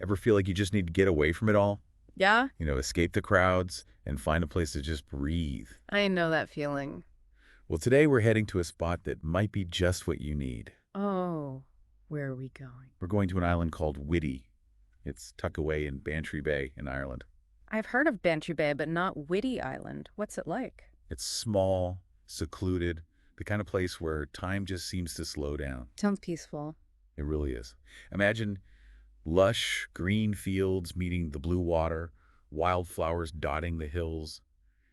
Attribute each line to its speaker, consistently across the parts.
Speaker 1: Ever feel like you just need to get away from it all?
Speaker 2: Yeah,
Speaker 1: Escape the crowds and find a place to just breathe.
Speaker 2: I know that feeling.
Speaker 1: Well, today we're heading to a spot that might be just what you need.
Speaker 2: Oh, where are we going?
Speaker 1: We're going to an island called Whiddy. It's tucked away in Bantry Bay in Ireland.
Speaker 2: I've heard of Bantry Bay, but not Whiddy Island. What's it like?
Speaker 1: It's small, secluded, the kind of place where time just seems to slow down.
Speaker 2: Sounds peaceful.
Speaker 1: It really is. Imagine lush green fields meeting the blue water, wildflowers dotting the hills.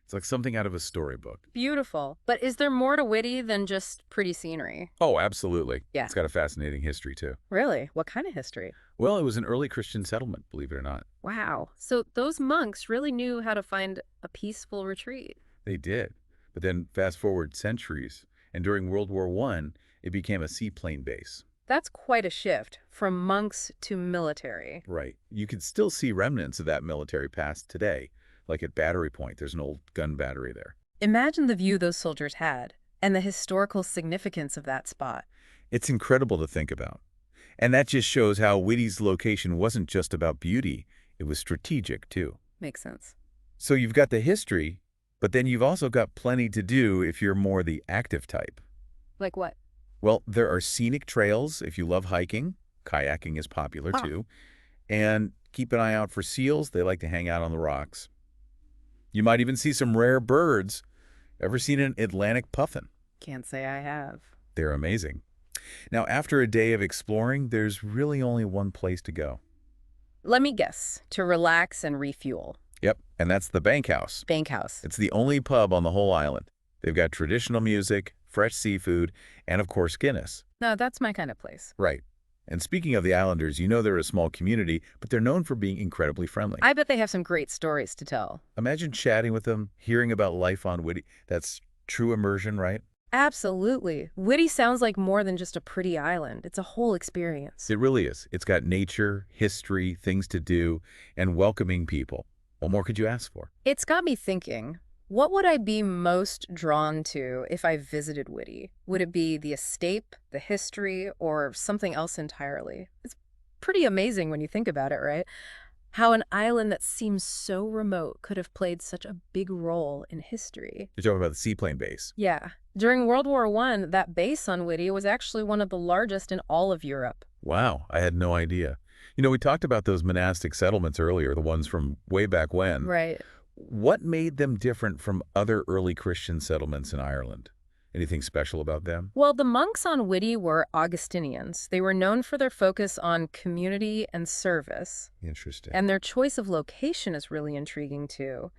Speaker 1: It's like something out of a storybook.
Speaker 2: Beautiful. But is there more to Whiddy than just pretty scenery?
Speaker 1: Oh, absolutely.
Speaker 2: Yeah.
Speaker 1: It's got a fascinating history, too.
Speaker 2: Really? What kind of history?
Speaker 1: Well, it was an early Christian settlement, believe it or not.
Speaker 2: Wow. So those monks really knew how to find a peaceful retreat.
Speaker 1: They did. But then fast forward centuries, and during World War I, it became a seaplane base.
Speaker 2: That's quite a shift from monks to military.
Speaker 1: Right. You can still see remnants of that military past today. Like at Battery Point, there's an old gun battery there.
Speaker 2: Imagine the view those soldiers had and the historical significance of that spot.
Speaker 1: It's incredible to think about. And that just shows how Whiddy's location wasn't just about beauty. It was strategic, too.
Speaker 2: Makes sense.
Speaker 1: So you've got the history, but then you've also got plenty to do if you're more the active type.
Speaker 2: Like what?
Speaker 1: Well, there are scenic trails if you love hiking. Kayaking is popular,
Speaker 2: Huh.
Speaker 1: too. And keep an eye out for seals. They like to hang out on the rocks. You might even see some rare birds. Ever seen an Atlantic puffin?
Speaker 2: Can't say I have.
Speaker 1: They're amazing. Now, after a day of exploring, there's really only one place to go.
Speaker 2: Let me guess. To relax and refuel.
Speaker 1: Yep, and that's the Bank House.
Speaker 2: Bank House.
Speaker 1: It's the only pub on the whole island. They've got traditional music, fresh seafood, and of course Guinness.
Speaker 2: No, that's my kind of place.
Speaker 1: Right. And speaking of the islanders, they're a small community, but they're known for being incredibly friendly.
Speaker 2: I bet they have some great stories to tell.
Speaker 1: Imagine chatting with them, hearing about life on Whiddy. That's true immersion, right?
Speaker 2: Absolutely. Whiddy sounds like more than just a pretty island. It's a whole experience.
Speaker 1: It really is. It's got nature, history, things to do, and welcoming people. What more could you ask for?
Speaker 2: It's got me thinking, what would I be most drawn to if I visited Whiddy? Would it be the escape, the history, or something else entirely? It's pretty amazing when you think about it, right? How an island that seems so remote could have played such a big role in history.
Speaker 1: You're talking about the seaplane base.
Speaker 2: Yeah. During World War I, that base on Whiddy was actually one of the largest in all of Europe.
Speaker 1: Wow, I had no idea. We talked about those monastic settlements earlier, the ones from way back when.
Speaker 2: Right.
Speaker 1: What made them different from other early Christian settlements in Ireland? Anything special about them?
Speaker 2: Well, the monks on Whiddy were Augustinians. They were known for their focus on community and service.
Speaker 1: Interesting.
Speaker 2: And their choice of location is really intriguing, too.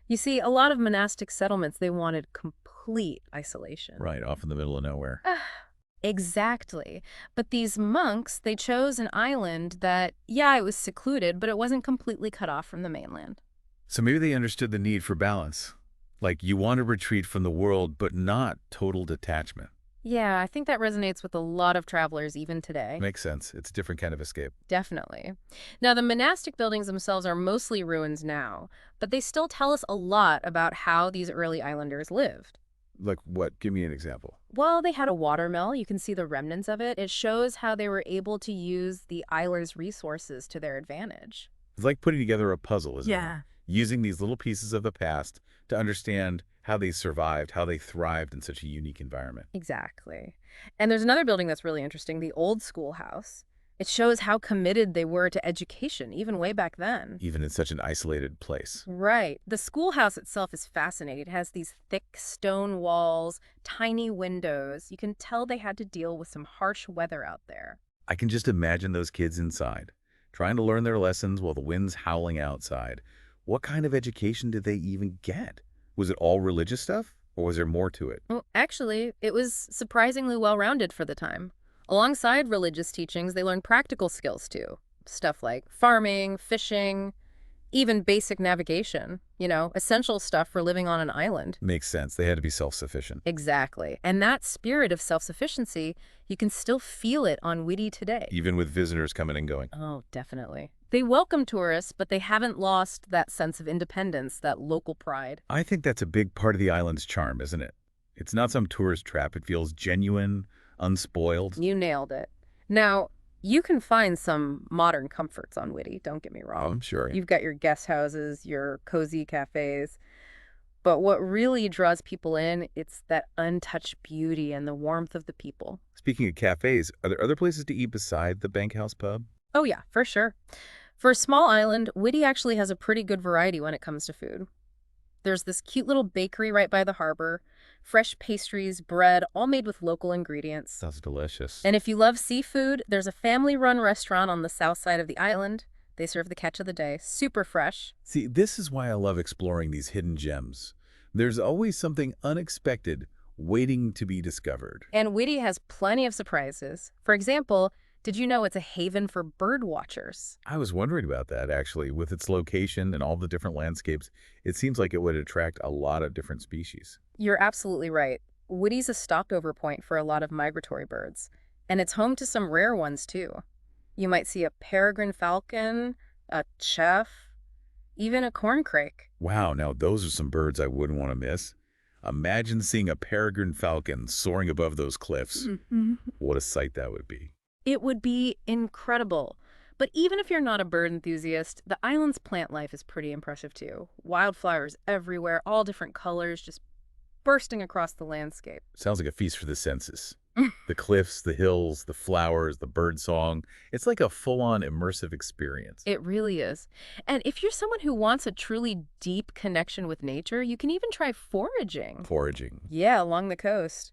Speaker 2: You see, a lot of monastic settlements, they wanted complete isolation.
Speaker 1: Right, off in the middle of nowhere.
Speaker 2: Exactly. But these monks, they chose an island that, yeah, it was secluded, but it wasn't completely cut off from the mainland.
Speaker 1: So maybe they understood the need for balance. Like you want to retreat from the world, but not total detachment.
Speaker 2: Yeah, I think that resonates with a lot of travelers even today.
Speaker 1: Makes sense. It's a different kind of escape.
Speaker 2: Definitely. Now, the monastic buildings themselves are mostly ruins now, but they still tell us a lot about how these early islanders lived.
Speaker 1: Like what? Give me an example.
Speaker 2: Well, they had a watermill. You can see the remnants of it. It shows how they were able to use the islanders' resources to their advantage.
Speaker 1: It's like putting together a puzzle, isn't it?
Speaker 2: Yeah.
Speaker 1: Using these little pieces of the past to understand how they survived, how they thrived in such a unique environment.
Speaker 2: Exactly. And there's another building that's really interesting, the old schoolhouse. It shows how committed they were to education, even way back then.
Speaker 1: Even in such an isolated place.
Speaker 2: Right. The schoolhouse itself is fascinating. It has these thick stone walls, tiny windows. You can tell they had to deal with some harsh weather out there.
Speaker 1: I can just imagine those kids inside, trying to learn their lessons while the wind's howling outside. What kind of education did they even get? Was it all religious stuff, or was there more to it?
Speaker 2: Well, actually, it was surprisingly well-rounded for the time. Alongside religious teachings, they learned practical skills too. Stuff like farming, fishing, even basic navigation. Essential stuff for living on an island.
Speaker 1: Makes sense. They had to be self-sufficient.
Speaker 2: Exactly. And that spirit of self-sufficiency, you can still feel it on Whiddy today.
Speaker 1: Even with visitors coming and going.
Speaker 2: Oh, definitely. They welcome tourists, but they haven't lost that sense of independence, that local pride.
Speaker 1: I think that's a big part of the island's charm, isn't it? It's not some tourist trap. It feels genuine, unspoiled.
Speaker 2: You nailed it. Now, You can find some modern comforts on Whiddy, don't get me
Speaker 1: Oh,
Speaker 2: wrong.
Speaker 1: I'm sure.
Speaker 2: You've got your guest houses, your cozy cafes, but what really draws people in, it's that untouched beauty and the warmth of the people.
Speaker 1: Speaking of cafes, are there other places to eat beside the Bankhouse Pub?
Speaker 2: Oh yeah, for sure. For a small island, Whiddy actually has a pretty good variety when it comes to food. There's this cute little bakery right by the harbor, fresh pastries, bread, all made with local ingredients.
Speaker 1: Sounds delicious.
Speaker 2: And if you love seafood, there's a family-run restaurant on the south side of the island. They serve the catch of the day, super fresh.
Speaker 1: See, this is why I love exploring these hidden gems. There's always something unexpected waiting to be discovered.
Speaker 2: And Whiddy has plenty of surprises. For example, did you know it's a haven for bird watchers?
Speaker 1: I was wondering about that, actually. With its location and all the different landscapes, it seems like it would attract a lot of different species.
Speaker 2: You're absolutely right. Whiddy's a stopover point for a lot of migratory birds, and it's home to some rare ones too. You might see a peregrine falcon, a chef, even a corncrake.
Speaker 1: Wow, now those are some birds I wouldn't want to miss. Imagine seeing a peregrine falcon soaring above those cliffs.
Speaker 2: Mhm.
Speaker 1: What a sight that would be.
Speaker 2: It would be incredible. But even if you're not a bird enthusiast, the island's plant life is pretty impressive too. Wildflowers everywhere, all different colors, just bursting across the landscape.
Speaker 1: Sounds like a feast for the senses. The cliffs, the hills, the flowers, the bird song. It's like a full-on immersive experience.
Speaker 2: It really is. And if you're someone who wants a truly deep connection with nature, you can even try foraging.
Speaker 1: Foraging.
Speaker 2: Yeah, along the coast.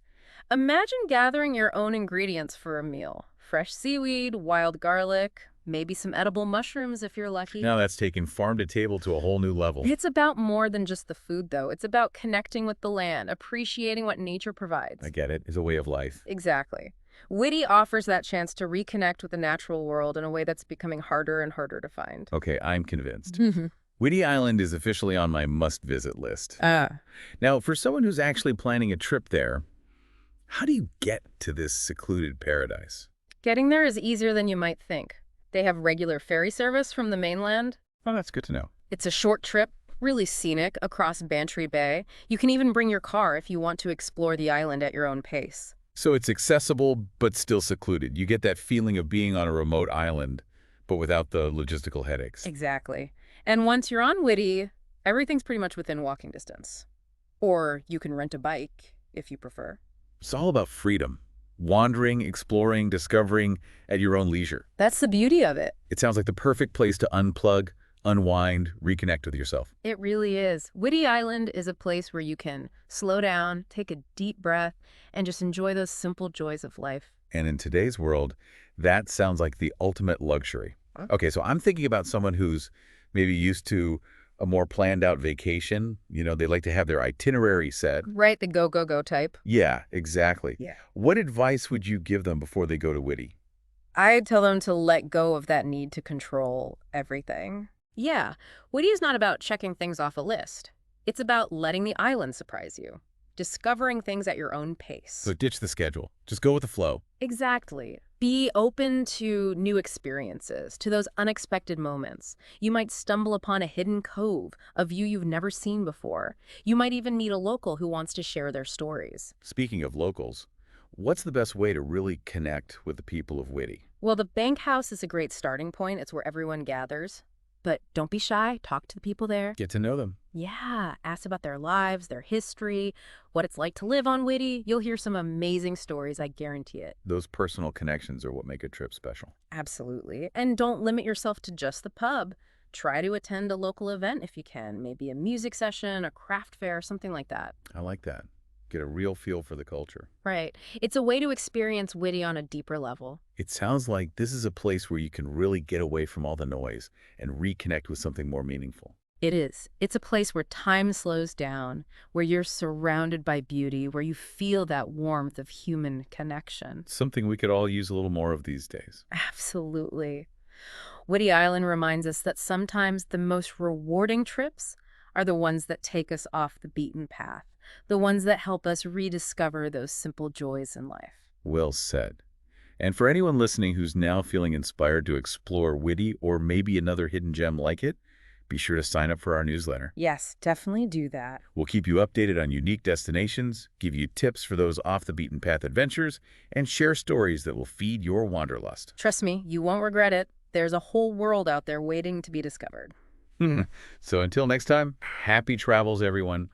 Speaker 2: Imagine gathering your own ingredients for a meal. Fresh seaweed, wild garlic, maybe some edible mushrooms if you're lucky.
Speaker 1: Now that's taking farm to table to a whole new level.
Speaker 2: It's about more than just the food, though. It's about connecting with the land, appreciating what nature provides.
Speaker 1: I get it. It's a way of life.
Speaker 2: Exactly. Whiddy offers that chance to reconnect with the natural world in a way that's becoming harder and harder to find.
Speaker 1: Okay, I'm convinced.
Speaker 2: Mhm.
Speaker 1: Whiddy Island is officially on my must-visit list.
Speaker 2: Ah.
Speaker 1: Now, for someone who's actually planning a trip there, how do you get to this secluded paradise?
Speaker 2: Getting there is easier than you might think. They have regular ferry service from the mainland.
Speaker 1: Oh, that's good to know.
Speaker 2: It's a short trip, really scenic, across Bantry Bay. You can even bring your car if you want to explore the island at your own pace.
Speaker 1: So it's accessible, but still secluded. You get that feeling of being on a remote island, but without the logistical headaches.
Speaker 2: Exactly. And once you're on Whiddy, everything's pretty much within walking distance. Or you can rent a bike, if you prefer.
Speaker 1: It's all about freedom. Wandering, exploring, discovering at your own leisure.
Speaker 2: That's the beauty of it.
Speaker 1: It sounds like the perfect place to unplug, unwind, reconnect with yourself.
Speaker 2: It really is. Whiddy Island is a place where you can slow down, take a deep breath, and just enjoy those simple joys of life.
Speaker 1: And in today's world, that sounds like the ultimate luxury.
Speaker 2: Huh?
Speaker 1: Okay, so I'm thinking about someone who's maybe used to a more planned out vacation. You know, they like to have their itinerary set.
Speaker 2: Right, the go, go, go type.
Speaker 1: Yeah, exactly.
Speaker 2: Yeah.
Speaker 1: What advice would you give them before they go to Whiddy?
Speaker 2: I'd tell them to let go of that need to control everything. Yeah, Whiddy is not about checking things off a list. It's about letting the island surprise you, discovering things at your own pace.
Speaker 1: So ditch the schedule. Just go with the flow.
Speaker 2: Exactly. Be open to new experiences, to those unexpected moments. You might stumble upon a hidden cove, a view you've never seen before. You might even meet a local who wants to share their stories.
Speaker 1: Speaking of locals, what's the best way to really connect with the people of Whiddy?
Speaker 2: Well, the bank house is a great starting point. It's where everyone gathers. But don't be shy. Talk to the people there.
Speaker 1: Get to know them.
Speaker 2: Yeah, ask about their lives, their history, what it's like to live on Whiddy. You'll hear some amazing stories, I guarantee it.
Speaker 1: Those personal connections are what make a trip special.
Speaker 2: Absolutely. And don't limit yourself to just the pub. Try to attend a local event if you can, maybe a music session, a craft fair, something like that.
Speaker 1: I like that. Get a real feel for the culture.
Speaker 2: Right. It's a way to experience Whiddy on a deeper level.
Speaker 1: It sounds like this is a place where you can really get away from all the noise and reconnect with something more meaningful.
Speaker 2: It is. It's a place where time slows down, where you're surrounded by beauty, where you feel that warmth of human connection.
Speaker 1: Something we could all use a little more of these days.
Speaker 2: Absolutely. Whiddy Island reminds us that sometimes the most rewarding trips are the ones that take us off the beaten path, the ones that help us rediscover those simple joys in life.
Speaker 1: Well said. And for anyone listening who's now feeling inspired to explore Whiddy or maybe another hidden gem like it, Be sure to sign up for our newsletter.
Speaker 2: Yes, definitely do that.
Speaker 1: We'll keep you updated on unique destinations, give you tips for those off-the-beaten-path adventures, and share stories that will feed your wanderlust.
Speaker 2: Trust me, you won't regret it. There's a whole world out there waiting to be discovered.
Speaker 1: So until next time, happy travels, everyone.